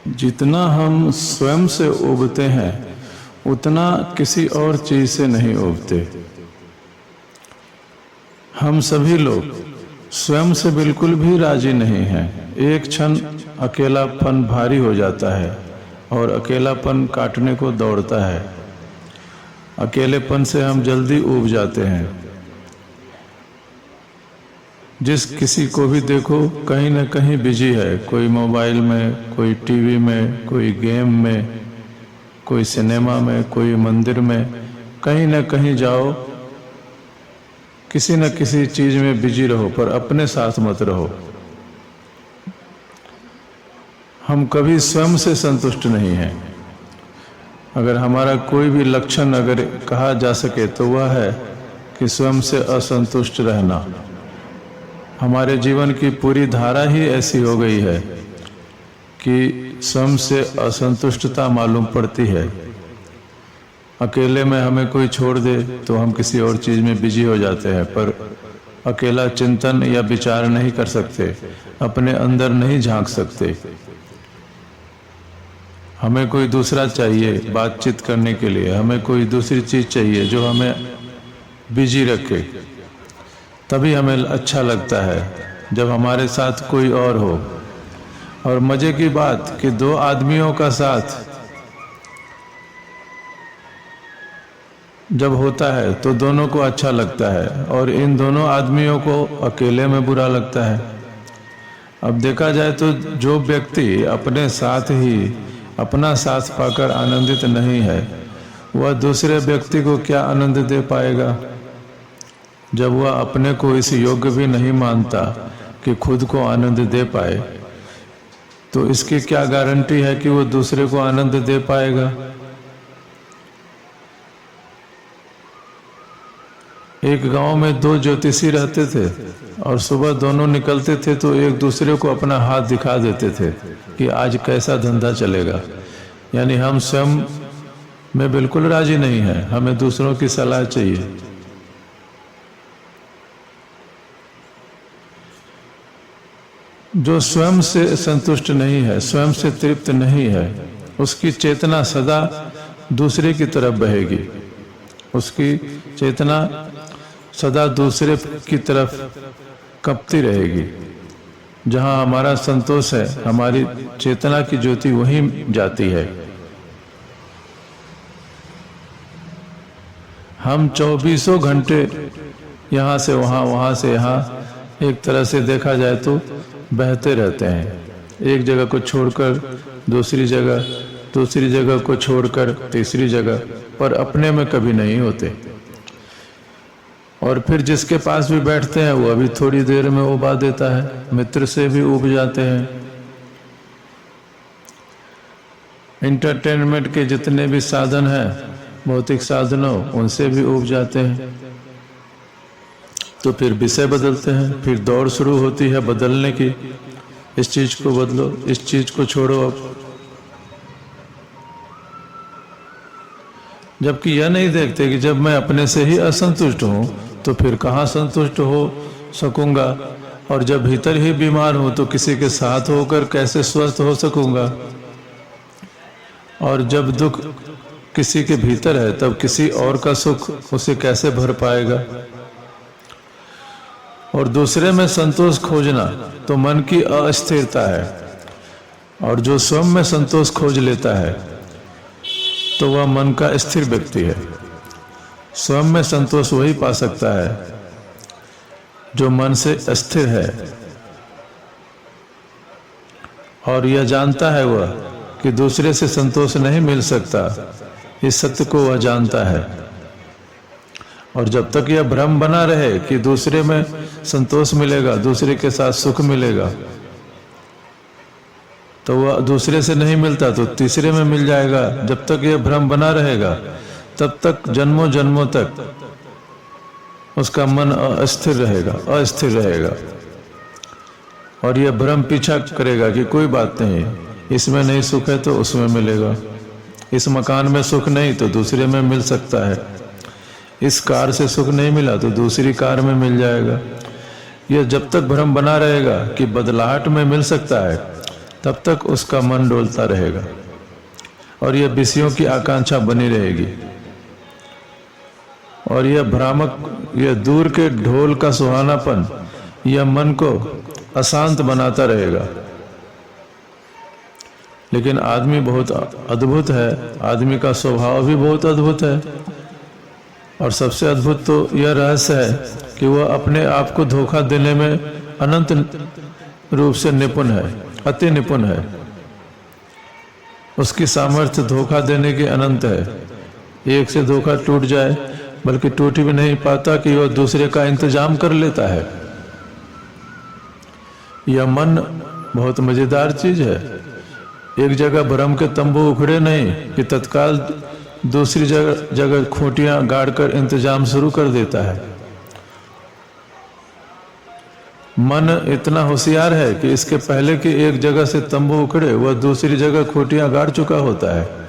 जितना हम स्वयं से उबते हैं उतना किसी और चीज से नहीं उबते। हम सभी लोग स्वयं से बिल्कुल भी राजी नहीं हैं। एक क्षण अकेलापन भारी हो जाता है और अकेलापन काटने को दौड़ता है। अकेलेपन से हम जल्दी ऊब जाते हैं। जिस किसी को भी देखो कहीं न कहीं बिजी है, कोई मोबाइल में, कोई टीवी में, कोई गेम में, कोई सिनेमा में, कोई मंदिर में, कहीं न कहीं जाओ, किसी न किसी चीज में बिजी रहो, पर अपने साथ मत रहो। हम कभी स्वयं से संतुष्ट नहीं हैं। अगर हमारा कोई भी लक्षण अगर कहा जा सके तो वह है कि स्वयं से असंतुष्ट रहना। हमारे जीवन की पूरी धारा ही ऐसी हो गई है कि स्वयं से असंतुष्टता मालूम पड़ती है। अकेले में हमें कोई छोड़ दे तो हम किसी और चीज में बिजी हो जाते हैं, पर अकेला चिंतन या विचार नहीं कर सकते, अपने अंदर नहीं झांक सकते। हमें कोई दूसरा चाहिए बातचीत करने के लिए, हमें कोई दूसरी चीज चाहिए जो हमें बिजी रखे, तभी हमें अच्छा लगता है जब हमारे साथ कोई और हो। और मजे की बात कि दो आदमियों का साथ जब होता है तो दोनों को अच्छा लगता है और इन दोनों आदमियों को अकेले में बुरा लगता है। अब देखा जाए तो जो व्यक्ति अपने साथ ही अपना साथ पाकर आनंदित नहीं है, वह दूसरे व्यक्ति को क्या आनंद दे पाएगा। जब वह अपने को इस योग्य भी नहीं मानता कि खुद को आनंद दे पाए, तो इसकी क्या गारंटी है कि वो दूसरे को आनंद दे पाएगा। एक गांव में दो ज्योतिषी रहते थे और सुबह दोनों निकलते थे तो एक दूसरे को अपना हाथ दिखा देते थे कि आज कैसा धंधा चलेगा। यानी हम स्वयं में बिल्कुल राजी नहीं है, हमें दूसरों की सलाह चाहिए। जो स्वयं से संतुष्ट नहीं है, स्वयं से तृप्त नहीं है, उसकी चेतना सदा दूसरे की तरफ बहेगी। उसकी चेतना सदा दूसरे की तरफ कपती रहेगी। जहां हमारा संतोष है, हमारी चेतना की ज्योति वहीं जाती है। हम 24 घंटे यहाँ से वहाँ, वहाँ से यहाँ, एक तरह से देखा जाए तो बहते रहते हैं। एक जगह को छोड़कर दूसरी जगह, दूसरी जगह को छोड़कर तीसरी जगह, पर अपने में कभी नहीं होते। और फिर जिसके पास भी बैठते हैं वो अभी थोड़ी देर में उबा देता है, मित्र से भी उब जाते हैं। एंटरटेनमेंट के जितने भी साधन हैं, भौतिक साधनों, उनसे भी उब जाते हैं। तो फिर विषय बदलते हैं, फिर दौड़ शुरू होती है बदलने की। इस चीज को बदलो, इस चीज को छोड़ो। अब जबकि यह नहीं देखते कि जब मैं अपने से ही असंतुष्ट हूं तो फिर कहाँ संतुष्ट हो सकूंगा, और जब भीतर ही बीमार हूं तो किसी के साथ होकर कैसे स्वस्थ हो सकूंगा। और जब दुख किसी के भीतर है तब किसी और का सुख उसे कैसे भर पाएगा। और दूसरे में संतोष खोजना तो मन की अस्थिरता है, और जो स्वयं में संतोष खोज लेता है तो वह मन का स्थिर व्यक्ति है। स्वयं में संतोष वही पा सकता है जो मन से अस्थिर है, और यह जानता है वह कि दूसरे से संतोष नहीं मिल सकता। इस सत्य को वह जानता है। और जब तक यह भ्रम बना रहे कि दूसरे में संतोष मिलेगा, दूसरे के साथ सुख मिलेगा, तो वह दूसरे से नहीं मिलता तो तीसरे में मिल जाएगा। जब तक यह भ्रम बना रहेगा तब तक जन्मों जन्मों तक उसका मन अस्थिर रहेगा, अस्थिर रहेगा। और यह भ्रम पीछा करेगा कि कोई बात नहीं, इसमें नहीं सुख है तो उसमें मिलेगा, इस मकान में सुख नहीं तो दूसरे में मिल सकता है, इस कार से सुख नहीं मिला तो दूसरी कार में मिल जाएगा। यह जब तक भ्रम बना रहेगा कि बदलाहट में मिल सकता है, तब तक उसका मन डोलता रहेगा और यह विषयों की आकांक्षा बनी रहेगी। और यह भ्रामक, यह दूर के ढोल का सुहानापन यह मन को अशांत बनाता रहेगा। लेकिन आदमी बहुत अद्भुत है, आदमी का स्वभाव भी बहुत अद्भुत है। और सबसे अद्भुत तो यह रहस्य है कि वह अपने आप को धोखा देने में अनंत रूप से निपुण है, अति निपुण है। उसकी सामर्थ्य धोखा देने की अनंत है। एक से धोखा टूट जाए, बल्कि टूट भी नहीं पाता कि वह दूसरे का इंतजाम कर लेता है। यह मन बहुत मजेदार चीज है। एक जगह भ्रम के तंबू उखड़े नहीं कि तत्काल दूसरी जगह खूंटियां गाड़कर इंतजाम शुरू कर देता है। मन इतना होशियार है कि इसके पहले कि एक जगह से तंबू उखड़े वह दूसरी जगह खूंटियां गाड़ चुका होता है।